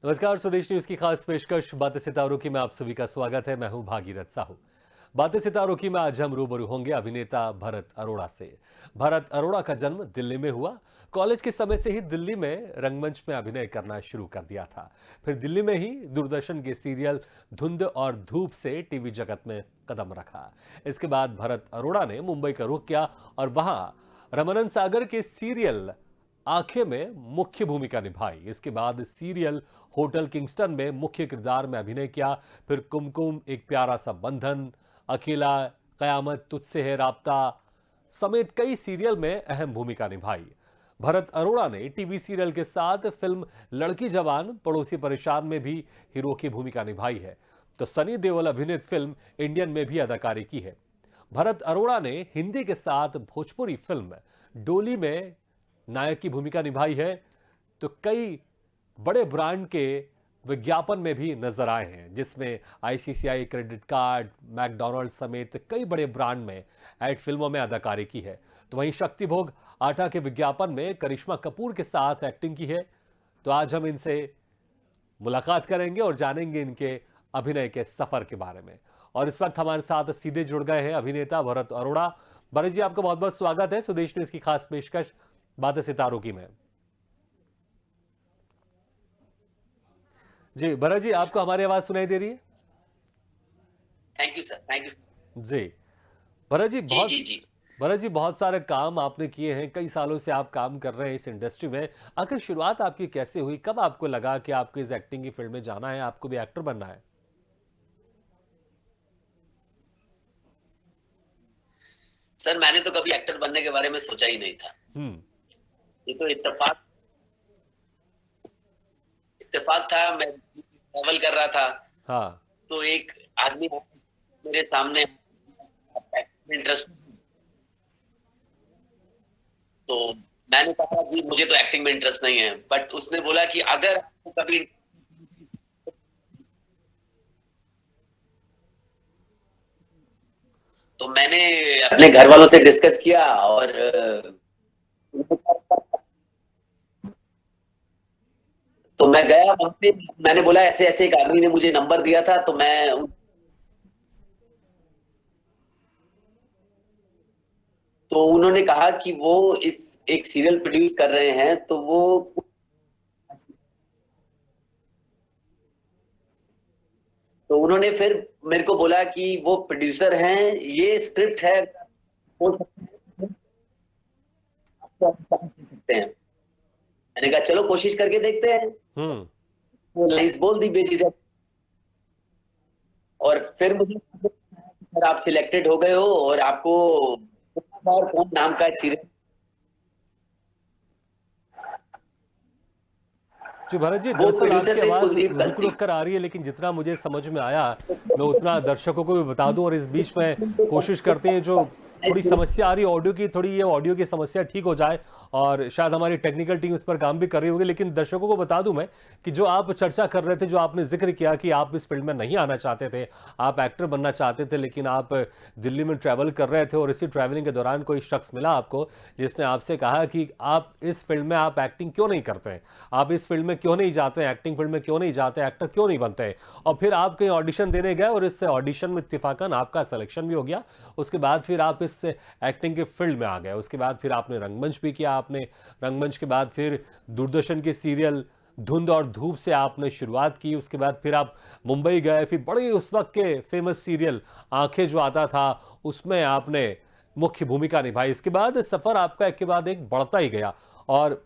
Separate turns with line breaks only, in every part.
नमस्कार। स्वदेश न्यूज की खास पेशकश बातें सितारों की में आप सभी का स्वागत है। मैं हूं भागीरथ साहू। बातें सितारों की में आज हम रूबरू होंगे अभिनेता भरत अरोड़ा से। भरत अरोड़ा का जन्म दिल्ली में हुआ। कॉलेज के समय से ही दिल्ली में रंगमंच में अभिनय करना शुरू कर दिया था। फिर दिल्ली में ही दूरदर्शन के सीरियल धुंध और धूप से टीवी जगत में कदम रखा। इसके बाद भरत अरोड़ा ने मुंबई का रुख किया और वहां रमनन सागर के सीरियल आंखें में मुख्य भूमिका निभाई। इसके बाद सीरियल होटल किंगस्टन में मुख्य किरदार में अभिनय किया। फिर कुमकुम, एक प्यारा सा बंधन, अकेला, कयामत, तुझसे है राब्ता समेत कई सीरियल में अहम भूमिका निभाई। भरत अरोड़ा ने टीवी सीरियल के साथ फिल्म लड़की जवान पड़ोसी परेशान में भी हीरो की भूमिका निभाई है। तो सनी देओल अभिनीत फिल्म इंडियन में भी अदाकारी की है। भरत अरोड़ा ने हिंदी के साथ भोजपुरी फिल्म डोली में नायक की भूमिका निभाई है। तो कई बड़े ब्रांड के विज्ञापन में भी नजर आए हैं, जिसमें आईसीसीआई क्रेडिट कार्ड, मैकडॉनल्ड समेत कई बड़े ब्रांड में एड फिल्मों में अदाकारी की है। तो वहीं शक्ति भोग आटा के विज्ञापन में करिश्मा कपूर के साथ एक्टिंग की है। तो आज हम इनसे मुलाकात करेंगे और जानेंगे इनके अभिनय के सफर के बारे में। और इस वक्त हमारे साथ सीधे जुड़ गए हैं अभिनेता भरत अरोड़ा। भरत जी, आपका बहुत बहुत स्वागत है स्वदेश न्यूज की खास पेशकश बातें सितारों की में। जी भरत जी, आपको हमारी आवाज सुनाई दे रही है?
Thank you sir, thank you.
जी भरत जी,
जी जी जी।
बहुत सारे काम आपने किए हैं। कई सालों से आप काम कर रहे हैं इस इंडस्ट्री में। आखिर शुरुआत आपकी कैसे हुई? कब आपको लगा कि आपको इस एक्टिंग की फील्ड में जाना है, आपको भी एक्टर बनना है?
सर, मैंने तो कभी एक्टर बनने के बारे में सोचा ही नहीं था।
हम्म।
ये तो इत्तेफाक इत्तेफाक था। मैं ट्रैवल कर रहा था,
हाँ।
तो एक आदमी मेरे सामने इंटरेस्ट, तो मैंने कहा कि मुझे तो एक्टिंग में इंटरेस्ट नहीं है, बट उसने बोला कि अगर आपको कभी, तो मैंने अपने घर वालों से डिस्कस किया और तो मैं गया वहां पे। मैंने बोला ऐसे ऐसे एक आदमी ने मुझे नंबर दिया था, तो मैं, तो उन्होंने कहा कि वो इस एक सीरियल प्रोड्यूस कर रहे हैं, तो वो, तो उन्होंने फिर मेरे को बोला कि वो प्रोड्यूसर हैं, ये स्क्रिप्ट है, बोल सकते हैं, आपको चांस दे सकते हैं। मैंने कहा चलो कोशिश करके देखते हैं।
हम्म।
वो लाइंस बोल दी बेझिझक, और फिर मुझे, सर आप सिलेक्टेड हो गए हो और आपको कौन नाम का सीरियल।
जी भरत जी,
वो
दरअसल आपकी
प्रोड्यूसर थे
आवाज
कुलदीप
रुक
कलसी।
रुक कर आ रही है, लेकिन जितना मुझे समझ में आया मैं उतना दर्शकों को भी बता दूं। और इस बीच में कोशिश करते हैं, जो थोड़ी समस्या आ रही है ऑडियो की, थोड़ी ये ऑडियो की समस्या ठीक हो जाए। और शायद हमारी टेक्निकल टीम इस पर काम भी कर रही होगी। लेकिन दर्शकों को बता दूं मैं कि जो आप चर्चा कर रहे थे, जो आपने जिक्र किया कि आप इस फील्ड में नहीं आना चाहते थे, आप एक्टर बनना चाहते थे, लेकिन आप दिल्ली में ट्रैवल कर रहे थे और इसी ट्रैवलिंग के दौरान कोई शख्स मिला आपको जिसने आपसे कहा कि आप इस फील्ड में आप एक्टिंग क्यों नहीं करते हैं, आप इस फील्ड में क्यों नहीं जाते हैं, एक्टिंग फील्ड में क्यों नहीं जाते, एक्टर क्यों नहीं बनते हैं। और फिर आप कहीं ऑडिशन देने गए और इस ऑडिशन में इत्तेफाकन आपका सिलेक्शन भी हो गया। उसके बाद फिर आप इस एक्टिंग के फील्ड में आ गए। उसके बाद फिर आपने रंगमंच भी किया। आपने रंगमंच के बाद फिर दूरदर्शन के सीरियल धुंध और धूप से आपने शुरुआत की। उसके बाद फिर आप मुंबई गए। फिर बड़े उस वक्त के फेमस सीरियल आंखें जो आता था, उसमें आपने मुख्य भूमिका निभाई। इसके बाद सफर आपका एक के बाद एक बढ़ता ही गया। और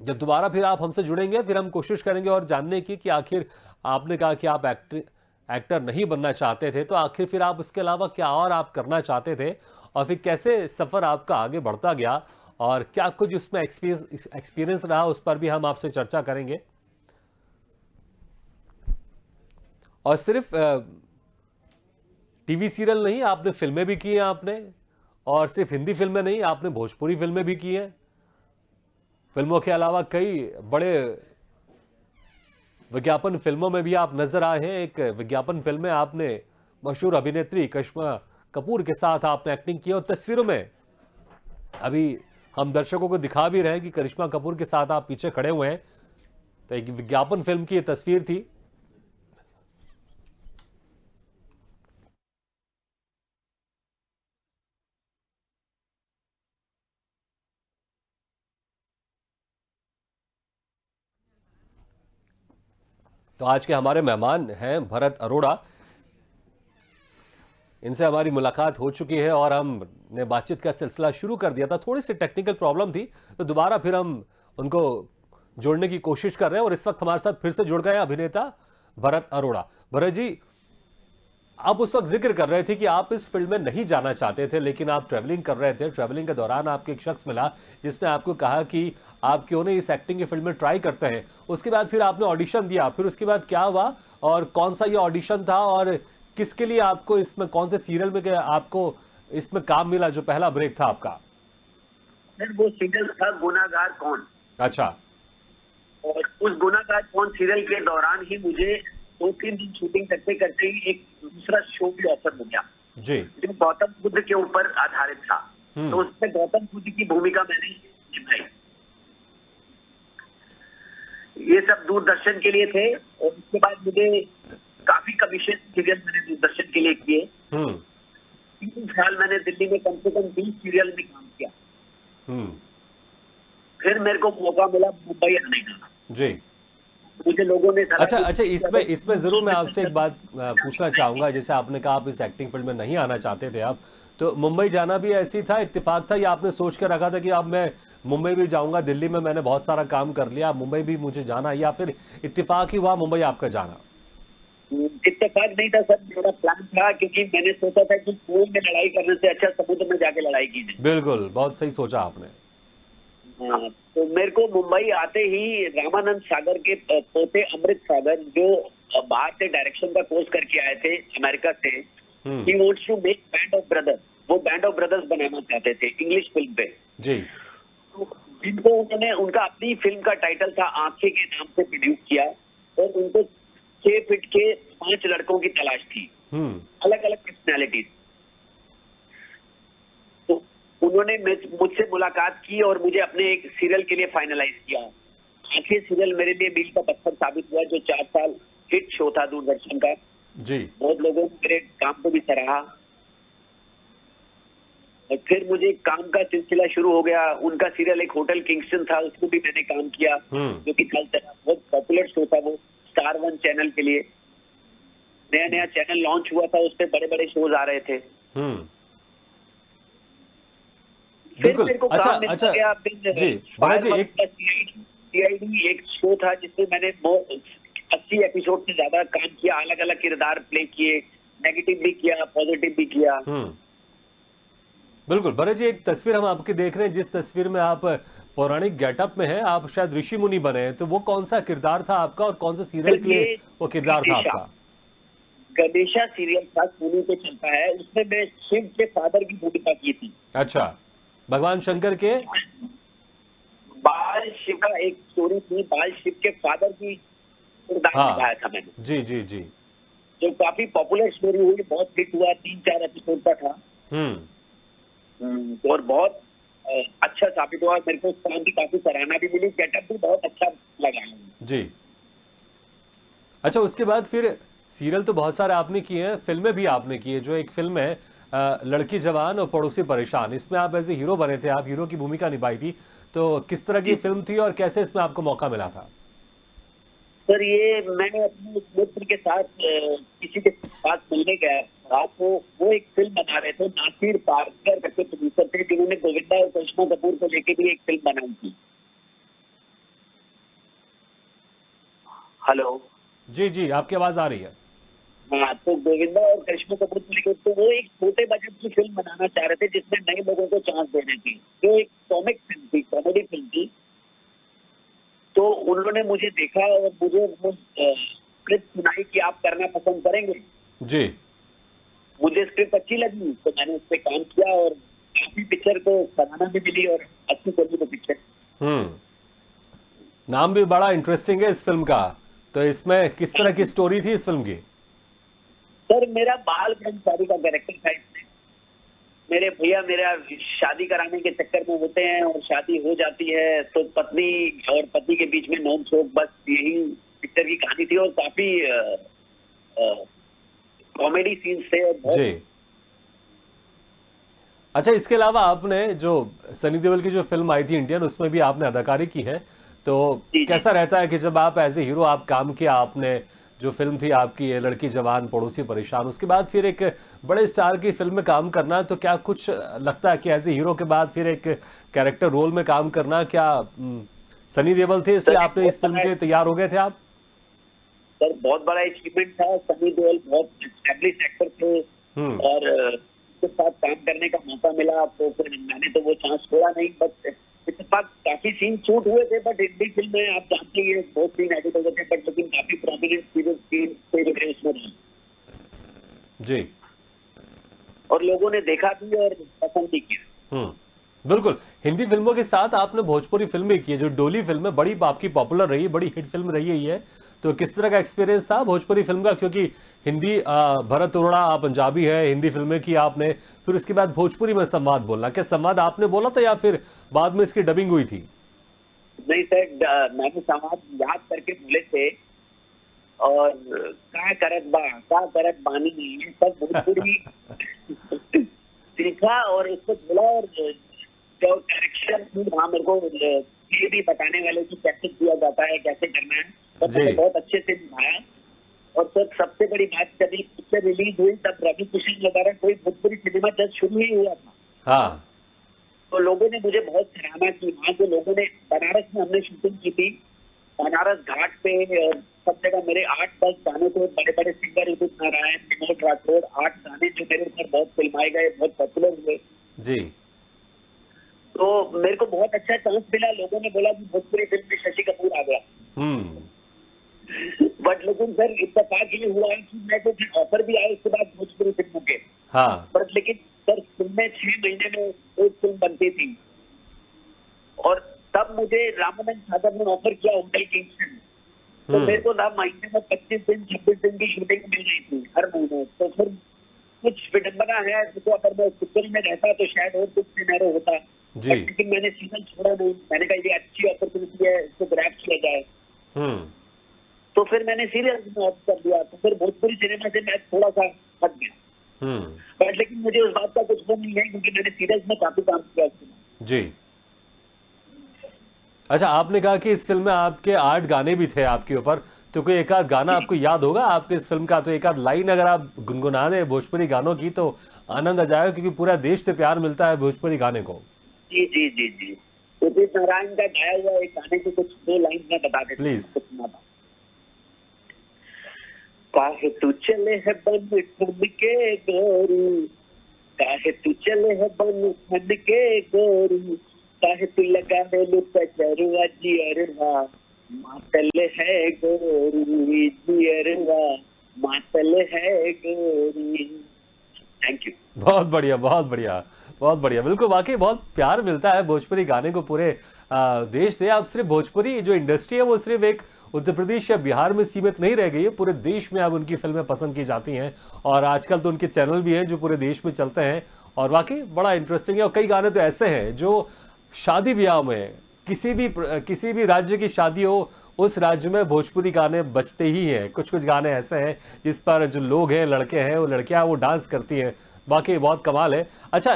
जब दोबारा फिर आप हमसे जुड़ेंगे, फिर हम कोशिश करेंगे और जानने की कि आखिर आपने कहा कि आप एक्टर नहीं बनना चाहते थे, तो आखिर फिर आप इसके अलावा क्या और आप करना चाहते थे, और फिर कैसे सफर आपका आगे बढ़ता गया, और क्या कुछ उसमें एक्सपीरियंस रहा, उस पर भी हम आपसे चर्चा करेंगे। और सिर्फ टीवी सीरियल नहीं, आपने फिल्में भी की हैं आपने। और सिर्फ हिंदी फिल्में नहीं, आपने भोजपुरी फिल्में भी की हैं। फिल्मों के अलावा कई बड़े विज्ञापन फिल्मों में भी आप नजर आए हैं। एक विज्ञापन फिल्म में आपने मशहूर अभिनेत्री करिश्मा कपूर के साथ आपने एक्टिंग की। और तस्वीरों में अभी हम दर्शकों को दिखा भी रहे हैं कि करिश्मा कपूर के साथ आप पीछे खड़े हुए हैं। तो एक विज्ञापन फिल्म की ये तस्वीर थी। तो आज के हमारे मेहमान हैं भरत अरोड़ा। इनसे हमारी मुलाकात हो चुकी है और हमने बातचीत का सिलसिला शुरू कर दिया था। थोड़ी सी टेक्निकल प्रॉब्लम थी, तो दोबारा फिर हम उनको जोड़ने की कोशिश कर रहे हैं और इस वक्त हमारे साथ फिर से जुड़ गए हैं अभिनेता भरत अरोड़ा। भरत जी, आप उस वक्त जिक्र कर रहे थे कि आप इस फील्ड में नहीं जाना चाहते थे, लेकिन आप ट्रैवलिंग कर रहे थे। ट्रैवलिंग के दौरान आपको एक शख्स मिला जिसने आपको कहा कि आप क्यों नहीं इस एक्टिंग की फील्ड में ट्राई करते हैं। उसके बाद फिर आपने ऑडिशन दिया, फिर उसके बाद क्या हुआ और कौन सा ये ऑडिशन था और किसके लिए आपको इसमें, कौन से सीरियल में आपको इसमें काम मिला जो पहला ब्रेक था आपका?
फिर वो सीरियल था गुनाहगार कौन।
अच्छा।
और उस गुनाहगार कौन सीरियल के दौरान ही मुझे 2-3 दिन शूटिंग करते करते ही एक दूसरा शो भी ऑफर मिल गया
जी।
जो गौतम बुद्ध के ऊपर आधारित था। तो उसमें गौतम बुद्ध की भूमिका मैंने निभाई। ये सब दूरदर्शन के लिए थे और उसके बाद मुझे काफी कमीशन सीरियल मैंने दूरदर्शन के लिए किए। 3 साल मैंने दिल्ली में कम से कम 20 सीरियल में काम किया। फिर मेरे को मौका मिला मुंबई आने का
जी।
मुझे लोगों ने
अच्छा, इसमें जरूर मैं आपसे एक बात पूछना चाहूंगा। जैसे आपने कहा आप इस एक्टिंग फील्ड में नहीं आना चाहते थे आप, तो मुंबई जाना भी ऐसी था, इत्तेफाक था, या आपने सोच कर रखा था कि अब मैं मुंबई भी जाऊंगा, दिल्ली में मैंने बहुत सारा काम कर लिया, मुंबई भी मुझे जाना, या फिर इत्तेफाक ही हुआ मुंबई आपका जाना?
इत्तेफाक नहीं था सर, मेरा प्लान था, क्योंकि मैंने सोचा था कि कुएं में लड़ाई करने से अच्छा समुद्र में जाके लड़ाई की जाए।
बिल्कुल, बहुत सही सोचा आपने।
हाँ, तो मेरे को मुंबई आते ही रामानंद सागर के पोते अमृत सागर, जो बाहर से डायरेक्शन का कोर्स करके आए थे अमेरिका से, he wants to make band of brothers. वो बैंड ऑफ ब्रदर्स बनाना चाहते थे इंग्लिश फिल्म पे
जी।
तो जिनको उन्होंने, उनका अपनी फिल्म का टाइटल था आंखें के नाम से प्रोड्यूस किया और उनको 6 फीट के 5 लड़कों की तलाश थी, अलग अलग पर्सनैलिटीज। तो उन्होंने मुझसे मुलाकात की और मुझे अपने एक सीरियल के लिए फाइनलाइज किया। आखिर सीरियल मेरे लिए मील का पत्थर साबित हुआ, जो 4 साल हिट शो था दूरदर्शन का
जी।
बहुत लोगों ने मेरे काम को भी सराहा और फिर मुझे काम का सिलसिला शुरू हो गया। उनका सीरियल एक होटल किंगस्टन था, उसमें भी मैंने काम किया, जो कि कल चला, बहुत पॉपुलर शो था वो, स्टार 1 चैनल के लिए। नया नया चैनल लॉन्च हुआ था, उस पे बड़े बड़े शोज आ रहे थे।
बिल्कुल। अच्छा जी भरत जी,
सीआईडी एक शो था जिसमें मैंने 80 एपिसोड से ज्यादा काम किया, अलग अलग किरदार प्ले किए, नेगेटिव भी किया, पॉजिटिव भी किया।
बिल्कुल। भरत जी, एक तस्वीर हम आपकी देख रहे हैं, जिस तस्वीर में आप पौराणिक गेटअप में हैं, आप शायद ऋषि मुनि बने हैं, तो वो कौन सा किरदार था आपका और कौन सा सीरियल के लिए वो किरदार था आपका?
गणेशा सीरियल था, सोनी पे चलता है, उसमें मैं शिव के फादर की भूमिका की थी।
अच्छा, भगवान शंकर के
बाल शिव का एक स्टोरी थी, बाल शिव के फादर की किरदार निभाया था मैंने।
जी जी जी।
जो काफी पॉपुलर स्टोरी हुई, बहुत हिट हुआ, 3-4 एपिसोड का था और बहुत अच्छा साबित हुआ। मेरे को उस काम की काफी सराहना भी मिली, गेटअप भी बहुत अच्छा लगा
जी। अच्छा, उसके बाद फिर सीरियल तो बहुत सारे आपने किए हैं, फिल्में भी आपने की है। जो एक फिल्म है लड़की जवान और पड़ोसी परेशान, इसमें आप एज ए हीरो बने थे, आप हीरो की भूमिका निभाई थी। तो किस तरह की फिल्म थी और कैसे इसमें आपको मौका मिला था?
सर, ये मैंने अपने मित्र के साथ किसी के साथ मिलने गया था, तो वो एक फिल्म बना रहे थे, नासिर पारकर करके प्रोड्यूसर थे, जिन्होंने गोविंदा और करिश्मा कपूर को लेके भी एक फिल्म बनाई थी। हेलो
जी जी, आपकी आवाज आ रही है।
हाँ, तो गोविंदा और करिश्मा कपूर को लेकर, तो वो एक छोटे बजट की फिल्म बनाना चाह रहे थे जिसमें नए लोगों को चांस देने की, जो एक कॉमिक फिल्म थी, कॉमेडी फिल्म थी। तो उन्होंने मुझे देखा और मुझे वो स्क्रिप्ट सुनाई कि आप करना पसंद करेंगे
जी।
मुझे स्क्रिप्ट अच्छी लगी, तो मैंने उस पर काम किया और काफी पिक्चर को सराहना भी मिली और अच्छी चली वो पिक्चर।
नाम भी बड़ा इंटरेस्टिंग है इस फिल्म का। तो इसमें किस तरह की स्टोरी थी इस फिल्म की?
सर, मेरा बाल ब्रह्मचारी का कैरेक्टर था इसमें। मेरे भैया मेरा शादी कराने के चक्कर में होते हैं और शादी हो जाती है तो पत्नी और पति के बीच में नोक झोंक, बस यही पिक्चर की कहानी थी। और काफी कॉमेडी सीन्स थे और बहुत।
जी। अच्छा, इसके अलावा आपने जो सनी देओल की जो फिल्म आई थी इंडियन, उसमें भी आपने अदाकारी की है, तो
जी जी।
कैसा रहता है कि जब आप एज ए हीरो आप काम किया, आपने जो फिल्म थी आपकी ये लड़की जवान पड़ोसी परेशान, उसके बाद फिर एक बड़े स्टार की फिल्म में काम करना, तो क्या कुछ लगता है कि एज ए हीरो के बाद फिर एक कैरेक्टर रोल में काम करना, क्या सनी देओल थे इसलिए
सर
आपने इस फिल्म के लिए तैयार हो गए थे आप?
बहुत बड़ा अचीवमेंट था। सनी देओल बहुत एस्टेब्लिश एक्टर थे
हम्म।
और उसके साथ काम करने का मौका मिला तो फिर मैंने तो वो चांस छोड़ा नहीं। बट इसके बाद काफी सीन शूट हुए थे, बट हिंदी फिल्म में आप जानते ही हैं बहुत सीन एडिट हो गए थे, बट लेकिन काफी प्रोमिनेंट सीन थे उसमें रहे।
जी।
और लोगों ने देखा भी और पसंद भी किया।
बिल्कुल। हिंदी फिल्मों के साथ आपने भोजपुरी फिल्म भी की है, जो डोली फिल्म है, बड़ी आपकी पॉपुलर रही है, बड़ी हिट फिल्म रही है ये। तो किस तरह का एक्सपीरियंस था भोजपुरी फिल्म का? क्योंकि हिंदी भरत अरोड़ा आप पंजाबी है, हिंदी फिल्में की आपने, फिर उसके बाद भोजपुरी में संवाद बोलना, क्या संवाद आपने बोला था या फिर बाद में इसकी डबिंग हुई थी?
नहीं सर, मैंने संवाद याद करके बोले थे और का करत बानी ये सब भोजपुरी सीखा और उसको बोला। और जो डायरेक्शन वहाँ मेरे को ये भी बताने वाले की कैसे किया जाता है, कैसे करना है, तो मैंने बहुत अच्छे से निभाया। और सर सबसे बड़ी बात, जब ये पिक्चर रिलीज हुई तब रवि किशन वगैरह कोई भोजपुरी सिनेमा जब शुरू ही हुआ था।
हाँ।
तो लोगों ने मुझे बहुत सराहना की। वहाँ के लोगों ने, बनारस में हमने शूटिंग की थी, बनारस घाट पे और सब जगह मेरे 8-10 गाने थे। बड़े बड़े सिंगर उदित नारायण, विनोद राठौड़, 8 गाने जो मेरे ऊपर बहुत फिल्माए गए, बहुत पॉपुलर हुए
जी।
तो मेरे को बहुत अच्छा चांस मिला। लोगों ने बोला कि भोजपुरी फिल्म में शशि कपूर आ गया। बट लेकिन सर इत्तेफाक ये हुआ है कि मैं को फिर ऑफर भी आया उसके बाद भोजपुरी फिल्मों के।
हाँ।
बट लेकिन सर फिल्में 6 महीने में एक फिल्म बनती थी और तब मुझे रामानंद सागर ने ऑफर किया होटल किंग्स से। तो मेरे को ना महीने में 25 दिन 26 दिन की शूटिंग मिल रही थी हर महीने। तो फिर कुछ विडम्बना है, तो अगर मैं पिक्चर में रहता तो शायद और कुछ सिनेरियो होता
जी।
लेकिन मैंने सीजन छोड़ा नहीं। मैंने कहा ये अच्छी अपॉर्चुनिटी है, इसको ग्रैब किया जाए। तो फिर मैंने सीरियल में ऑप्ट कर दिया। तो फिर भोजपुरी सिनेमा से मैं थोड़ा सा हट गया। बट लेकिन मुझे उस बात का कुछ वो नहीं है क्योंकि मैंने सीरियल में काफी काम किया
जी। अच्छा, आपने कहा कि इस फिल्म में आपके 8 गाने भी थे आपके ऊपर, तो कोई एक आध गाना आपको याद होगा आपके इस फिल्म का? तो एक आध लाइन अगर आप गुनगुना दें भोजपुरी गानों की तो आनंद आ जाएगा, क्योंकि पूरा देश से प्यार मिलता है भोजपुरी गाने को।
जी जी जी जी। उदित नारायण का गाया हुआ एक गाने की कुछ 2 लाइन में बता देता हूँ।
प्लीज।
काहे तू चले है बन ठन के गोरी, काहे तू चले है बन ठन के गोरी, काहे तू लगा है लुका जरुआ जियरवा, मातल है गोरी जियरवा, मातल है गोरी। Thank you.
बहुत बढ़िया, बहुत बढ़िया, बहुत बढ़िया। बिल्कुल, वाकई बहुत प्यार मिलता है भोजपुरी गाने को पूरे देश से। अब सिर्फ भोजपुरी जो इंडस्ट्री है वो सिर्फ एक उत्तर प्रदेश या बिहार में सीमित नहीं रह गई है, पूरे देश में अब उनकी फिल्में पसंद की जाती हैं और आजकल तो उनके चैनल भी हैं जो पूरे देश में चलते हैं और वाकई बड़ा इंटरेस्टिंग है। और कई गाने तो ऐसे हैं जो शादी ब्याह में किसी भी राज्य की शादी हो, उस राज्य में भोजपुरी गाने बजते ही हैं। कुछ कुछ गाने ऐसे हैं जिस पर जो लोग हैं, लड़के हैं, वो लड़कियां वो डांस करती हैं। वाकई बहुत कमाल है। अच्छा,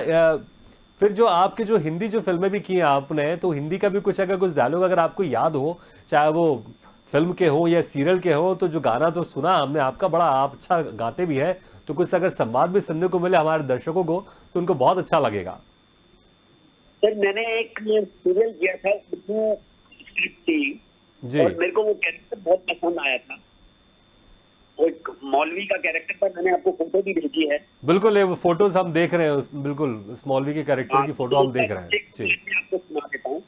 फिर जो आपकी जो हिंदी जो फिल्में भी की हैं आपने, तो हिंदी का भी कुछ अगर कुछ डायलॉग अगर आपको याद हो, चाहे वो फिल्म के हो या सीरियल के हो, तो जो गाना तो सुना हमने आपका, बड़ा आप अच्छा गाते भी हैं, तो कुछ अगर संवाद भी सुनने को मिले हमारे दर्शकों को तो उनको बहुत अच्छा लगेगा।
सर मैंने एक सीरियल किया था, उसमें स्क्रिप्ट थी
जी।
और मेरे को वो कैरेक्टर बहुत पसंद आया था। वो एक मौलवी का कैरेक्टर था। मैंने आपको फोटो भी भेजी है।
बिल्कुल, ये वो फोटोज हम देख रहे हैं, बिल्कुल उस मौलवी के कैरेक्टर की फोटो हम देख रहे हैं जी।
मैं आपको सुना देता हूँ।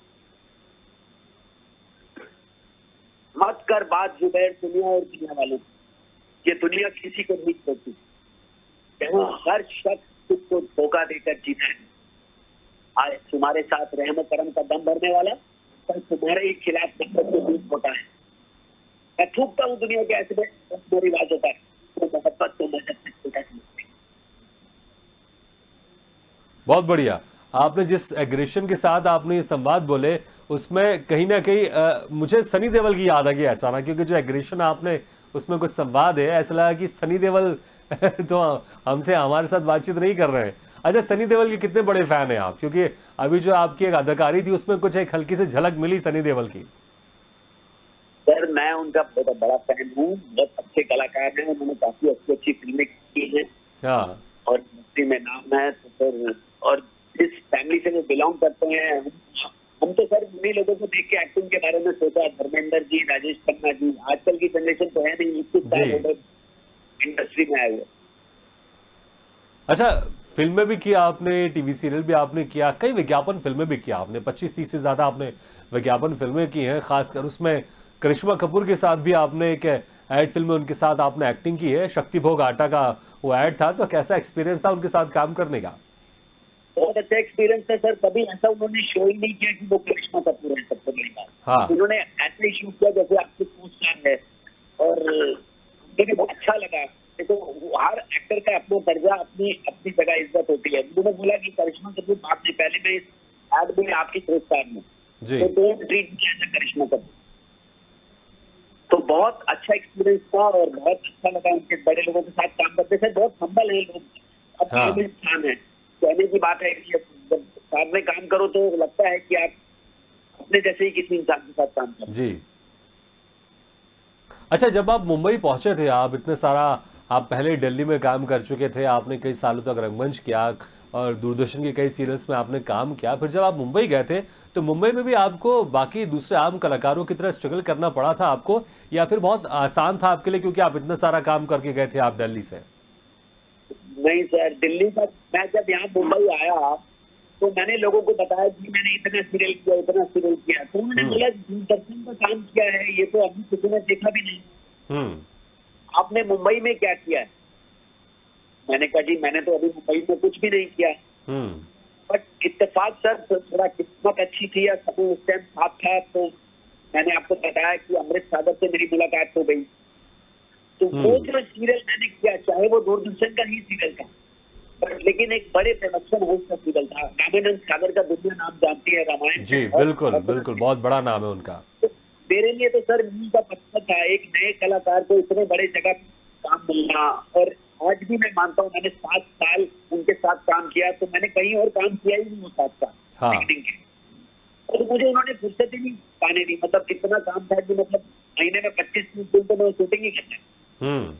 मत कर बात जुबैर दुनिया और दुनिया वालों की, ये दुनिया किसी को नहीं छोड़ती, यहाँ हर शख्स खुद को धोखा देकर जीता है। आज तुम्हारे साथ रहम करम का दम भरने वाला पर तुम्हारे ही खिलाफ दूर होता है। मैं थूकता हूँ दुनिया के ऐसे में रिवाज होता है, तो मोहब्बत तो मजहब से छोटा समझती है।
बहुत बढ़िया। आपने जिस एग्रेशन के साथ आपने ये संवाद बोले, उसमें कहीं न कहीं मुझे सनी देओल की याद आ गई अचानक, क्योंकि जो एग्रेशन आपने उसमें कुछ संवाद है, ऐसा लगा कि सनी देओल तो हमसे हमारे साथ बातचीत नहीं कर रहे हैं। अच्छा, सनी देओल के कितने बड़े फैन हैं आप? क्योंकि अभी जो आपकी एक अदाकारी थी, उसमें कुछ एक हल्की सी झलक मिली सनी देओल की।
सर मैं उनका बहुत बड़ा फैन हूँ, बहुत अच्छे कलाकार हैं, उन्होंने काफी अच्छी अच्छी फिल्में की हैं
हाँ,
और इंडस्ट्री में नाम है। तो सर, और जिस फैमिली से वो बिलोंग करते हैं, हम तो सर उन्हीं लोगों को देख के एक्टिंग के बारे में सोचा, धर्मेंद्र जी, राजेश खन्ना जी। आजकल की जनरेशन तो है नहीं, 21 साल हो
जी।
गए इंडस्ट्री में आए हुए।
अच्छा, फ़िल्में भी किया आपने, टीवी सीरियल भी आपने किया, कई विज्ञापन फ़िल्में भी किया आपने, 25-30 से ज़्यादा आपने विज्ञापन फ़िल्में की हैं, ख़ासकर उसमें करिश्मा कपूर के साथ भी आपने एक ऐड फ़िल्म में उनके साथ आपने एक्टिंग की है, शक्ति भोग आटा का वो ऐड था, तो कैसा एक्सपीरियंस था उनके साथ काम करने का?
बहुत अच्छा एक्सपीरियंस है सर। कभी ऐसा उन्होंने शो ही नहीं किया कि वो करिश्मा कपूर है, सबसे बड़ी बात।
हाँ,
उन्होंने ऐसे ही शूट किया जैसे आपके पोस्टर है, और मुझे बहुत अच्छा लगा। देखो, हर एक्टर का अपना दर्जा, अपनी अपनी जगह इज्जत होती है। उन्होंने बोला कि करिश्मा कपूर बात नहीं, पहले मैं इस एड में आपकी पुरस्कार में,
जी।
तो डोंट ट्रीट मी एज करिश्मा कपूर। तो बहुत अच्छा एक्सपीरियंस था और बहुत अच्छा लगा उनके बड़े लोगों के साथ काम करते थे। बहुत हम्बल है लोग, अपने
हाँ,
में इंसान है। कहने की बात है कि जब साथ में काम करो तो लगता है कि आप अपने जैसे ही किसी इंसान के साथ काम कर रहे
जी। अच्छा, जब आप मुंबई पहुंचे थे, आप इतने सारा आप पहले दिल्ली में काम कर चुके थे, आपने कई सालों तक रंगमंच किया और दूरदर्शन के कई सीरियल्स में आपने काम किया, फिर जब आप मुंबई गए थे, तो मुंबई में भी आपको बाकी दूसरे आम कलाकारों की तरह स्ट्रगल करना पड़ा था आपको, या फिर बहुत आसान था आपके लिए क्योंकि आप इतना सारा काम करके गए थे आप दिल्ली से?
हैं। नहीं सर, दिल्ली का मैं जब यहाँ मुंबई आया तो मैंने लोगों को बताया कि मैंने इतना सीरियल किया, इतना सीरियल किया। तो उन्होंने
हम्म।
बोला दूरदर्शन का काम किया है, ये तो अभी किसी ने देखा भी नहीं,
हम्म।
आपने मुंबई में क्या किया है? मैंने कहा जी मैंने तो अभी मुंबई में कुछ भी नहीं किया।
हम्म।
बट इत्तेफाक सर, थोड़ा किस्मत अच्छी थी या समय उस टाइम साथ था, तो मैंने आपको बताया कि अमृत सागर से मेरी मुलाकात हो गई। तो वो जो सीरियल मैंने किया, चाहे वो दूरदर्शन का ही सीरियल था, बट लेकिन एक बड़े प्रोडक्शन हाउस का सीरियल था। रामानंद सागर का दुनिया नाम जानती है, रामायण
जी,
में बहुत
बिल्कुल
बहुत बड़ा
बिल्कुल,
serial।
बहुत बड़ा नाम है उनका।
तो मेरे लिए तो सर मील का पत्थर था, एक नए कलाकार को इतने बड़े जगह काम मिलना। और आज भी मैं मानता हूँ, मैंने 7 साल उनके साथ काम किया, तो मैंने कहीं और काम किया ही नहीं वो 7 साल
हाँ।
बिगनिंग के। और मुझे उन्होंने फुर्सत ही नहीं पाने दी, मतलब कितना काम था कि मतलब महीने में 25-30 दिन तो मैं शूटिंग ही करता।
हम्म।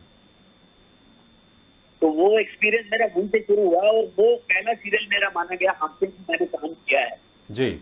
तो वो एक्सपीरियंस मेरा वहीं से शुरू हुआ और वो पहला सीरियल मेरा माना गया हमसे कि मैंने काम किया है।
जी।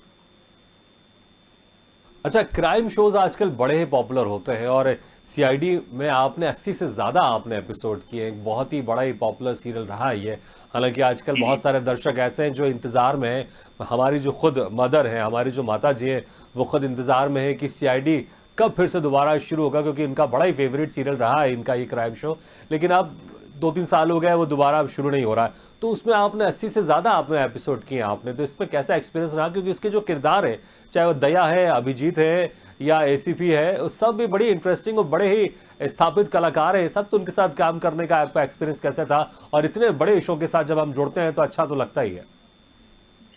अच्छा, क्राइम शोज आजकल बड़े ही पॉपुलर होते हैं और सीआईडी में आपने 80 से ज़्यादा आपने एपिसोड किए, एक बहुत ही बड़ा ही पॉपुलर सीरियल रहा है ये। हालांकि आजकल बहुत सारे दर्शक ऐसे हैं जो इंतज़ार में हैं, हमारी जो खुद मदर हैं, हमारी जो माता जी हैं, वो खुद इंतज़ार में है कि सीआईडी कब फिर से दोबारा शुरू होगा, क्योंकि इनका बड़ा ही फेवरेट सीरियल रहा है इनका ये क्राइम शो। लेकिन अब 2-3 साल हो गए, वो दोबारा अब शुरू नहीं हो रहा है। तो उसमें आपने 80 से ज़्यादा आपने एपिसोड किए आपने, तो इसमें कैसा एक्सपीरियंस रहा? क्योंकि उसके जो किरदार है, चाहे वो दया है, अभिजीत है या एसीपी है, वो सब भी बड़ी इंटरेस्टिंग और बड़े ही स्थापित कलाकार हैं सब। तो उनके साथ काम करने का आपका एक्सपीरियंस कैसा था? और इतने बड़े शो के साथ जब हम जुड़ते हैं तो अच्छा तो लगता ही है।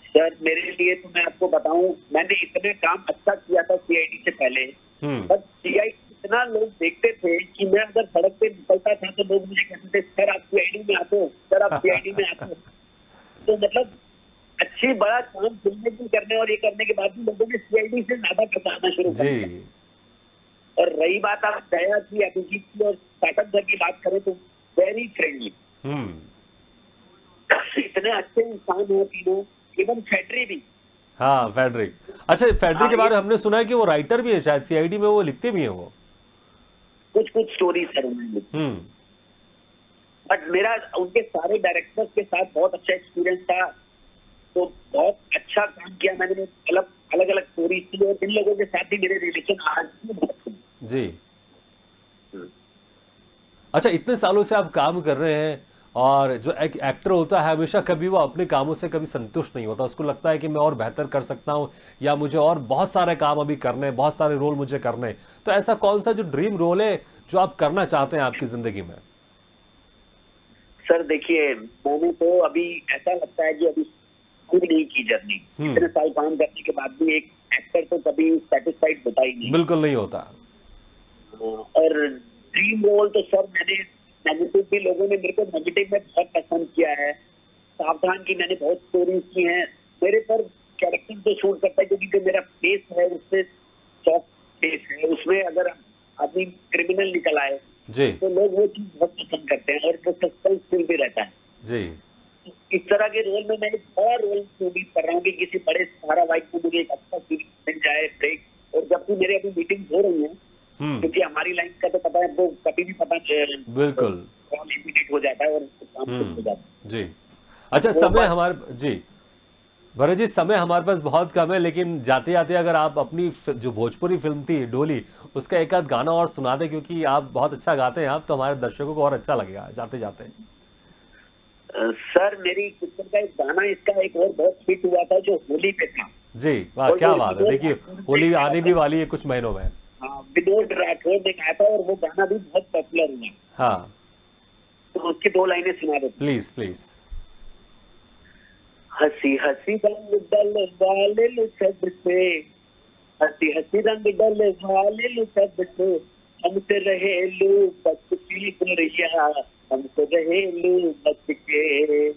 सर मेरे लिए तो मैं आपको बताऊं, मैंने इतने काम अच्छा किया था सीआईडी से पहले, बट सीआईडी इतना लोग देखते थे कि मैं अगर सड़क पे निकलता था तो लोग मुझे कहते थे सर आप सीआईडी में आते हो, सर आप सीआईडी में आते हो। तो मतलब अच्छी बड़ा काम फिल्में भी करने और ये करने के बाद भी लोगों ने सीआईडी से ज्यादा बताना शुरू कर
जी।
दिया। और रही बात आप दया की, अभिजीत की और साटक सर की बात करें तो वेरी फ्रेंडली,
हम्म।
इतने अच्छे इंसान हैं तीनों। इवन फैक्ट्री भी।
हाँ, फेडरिक। अच्छा, फेडरिक
हाँ,
के
ये
बारे में हमने सुना है कि वो राइटर भी है शायद, सीआईडी में वो लिखते भी हैं वो।
कुछ कुछ स्टोरी सर उन्होंने,
हम्म।
बट मेरा उनके सारे डायरेक्टर्स के साथ बहुत अच्छा एक्सपीरियंस था। तो बहुत अच्छा काम किया मैंने, अलग अलग अलग स्टोरी थी और इन लोगों के साथ ही मेरे रिलेशन आज भी बहुत अच्छे हैं।
जी। अच्छा, इतने सालों से आप काम कर रहे हैं और जो एक एक्टर होता है हमेशा कभी वो अपने कामों से कभी संतुष्ट नहीं होता, उसको लगता है कि मैं और बेहतर कर सकता हूँ या मुझे और बहुत सारे काम अभी करने हैं, बहुत सारे रोल मुझे करने हैं। तो ऐसा कौन सा जो ड्रीम रोल है जो आप करना चाहते हैं आपकी जिंदगी में?
सर देखिए, मैंने तो अभी ऐसा लगता है कि अभी पूरी नहीं की जर्नी। इतने साल काम करने के बाद भी एक एक्टर तो कभी सेटिस्फाइड होता ही नहीं।
बिल्कुल नहीं होता।
और ड्रीम रोल तो सर मैंने नेगेटिव भी, लोगों ने मेरे को नेगेटिव में बहुत पसंद किया है। सावधान की मैंने बहुत स्टोरीज की हैं। मेरे पर कैरेक्टर तो शूट करता है क्योंकि जो मेरा फेस है उससे सॉफ्ट फेस है, उसमें अगर आदमी क्रिमिनल निकल आए
जी
तो लोग वो चीज बहुत पसंद करते हैं और वो सस्पेंस फील भी रहता है।
जी।
इस तरह के रोल में मैं एक बड़ा रोल उम्मीद कर रहा हूँ कि किसी बड़े धारावाहिक में मुझे एक अच्छा सीरीज मिल जाए, ब्रेक। और जबकि मेरे अभी मीटिंग हो रही है, क्योंकि हमारी लाइन का तो पता है, वो कभी भी पता
बिल्कुल।
कॉल इमीडिएट हो जाता है और काम शुरू हो जाता है।
जी। अच्छा,
वो
समय
बात-
हमारे जी भरत जी, समय हमारे पास बहुत कम है, लेकिन जाते जाते अगर आप अपनी जो भोजपुरी फिल्म थी डोली, उसका एक आध गाना और सुना दें, क्योंकि आप बहुत अच्छा गाते हैं, आप तो हमारे दर्शकों को और अच्छा लगेगा जाते जाते।
सर मेरी पिक्चर का एक गाना, इसका एक और बहुत हिट हुआ था जो होली पे था।
जी वाह,
और
क्या
वो
बात है। देखिए, होली आने भी वाली है कुछ महीनों में।
विनोद राठौर ने गाया था और वो गाना भी बहुत पॉपुलर हुआ।
हाँ,
तो उसकी 2 लाइनें सुना देते।
Please please.
हंसी हंसी रंग डल वाले लो सबसे, हंसी हंसी रंग डल वाले लो सबसे, हमसे रहे लो बच की गोरिया, हमसे रहे लो बच के।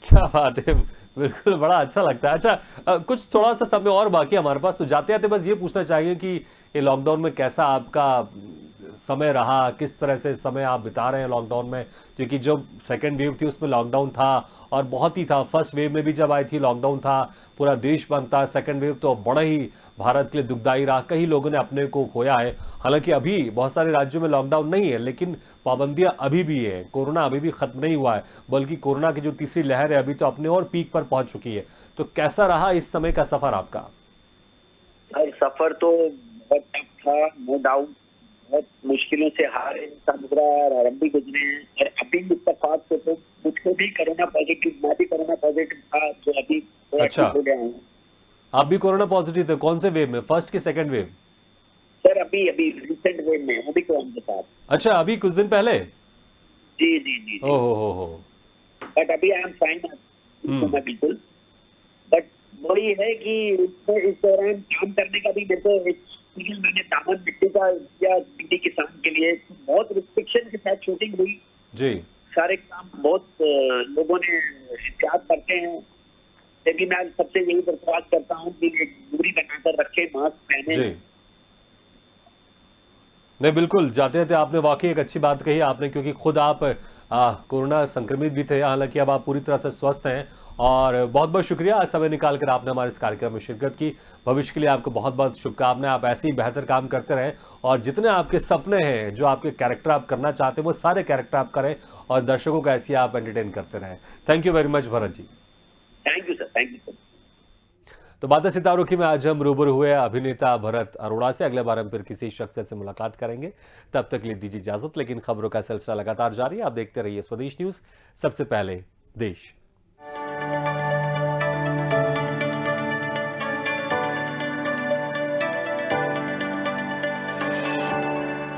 क्या बात है, बिल्कुल बड़ा अच्छा लगता है। अच्छा, कुछ थोड़ा सा समय और बाकी है हमारे पास, तो जाते जाते बस ये पूछना चाहिए कि ये लॉकडाउन में कैसा आपका समय रहा, किस तरह से समय आप बिता रहे हैं लॉकडाउन में, क्योंकि जो सेकेंड वेव थी उसमें लॉकडाउन था और बहुत ही था, फर्स्ट वेव में भी जब आई थी लॉकडाउन था, पूरा देश बंद था, सेकेंड वेव तो बड़ा ही भारत के लिए दुखदाई रहा, कई लोगों ने अपने को खोया है। हालांकि अभी बहुत सारे राज्यों में लॉकडाउन नहीं है, लेकिन पाबंदियां अभी भी है, कोरोना अभी भी खत्म नहीं हुआ है, बल्कि कोरोना की जो तीसरी लहर है अभी तो अपने और पीक पर पहुंच चुकी है। तो कैसा रहा इस समय का सफर आपका?
सर सफर तो बहुत टफ था, नो डाउट। बहुत मुश्किलों से हार इंसान गुजरा और हम भी गुजरे हैं। और अभी इत्तेफाक से तो मुझको भी कोरोना पॉजिटिव, मैं भी कोरोना पॉजिटिव था, जो अभी थोड़ा
अच्छा,
ठीक हो गया हूँ।
आप भी कोरोना पॉजिटिव थे? कौन से वेव में, फर्स्ट की सेकेंड वेव?
सर अभी अभी रिसेंट वेव में अभी तो के साथ।
अच्छा, अभी कुछ दिन पहले?
जी जी जी जी।
हो।
बट अभी आई एम फाइन, मैं बिल्कुल। बट वही है कि इस दौरान काम करने का भी मेरे को एक मैंने दामन मिट्टी का या मिट्टी किसान के लिए बहुत रिस्ट्रिक्शन के साथ शूटिंग हुई।
जी
सारे काम बहुत लोगों ने एहतियात करते हैं, लेकिन मैं सबसे यही दरख्वास्त करता हूँ कि एक दूरी बनाकर रखे, मास्क पहने।
जी। नहीं, बिल्कुल, जाते जाते आपने वाकई एक अच्छी बात कही आपने, क्योंकि खुद आप कोरोना संक्रमित भी थे, हालांकि अब आप पूरी तरह से स्वस्थ हैं। और बहुत बहुत शुक्रिया, आज समय निकाल कर आपने हमारे इस कार्यक्रम में शिरकत की। भविष्य के लिए आपको बहुत बहुत शुभकामनाएं, आप ऐसे ही बेहतर काम करते रहें और जितने आपके सपने हैं, जो आपके कैरेक्टर आप करना चाहते हैं, वो सारे कैरेक्टर आप करें और दर्शकों को ऐसे ही आप एंटरटेन करते रहें। Thank you very much Bharat ji.
Thank you sir, thank you sir.
तो बातें सितारों की में आज हम रूबरू हुए अभिनेता भरत अरोड़ा से। अगले बार हम फिर किसी शख्सियत से मुलाकात करेंगे, तब तक लिए दीजिए इजाजत। लेकिन खबरों का सिलसिला लगातार जारी है, आप देखते रहिए स्वदेश न्यूज, सबसे पहले देश।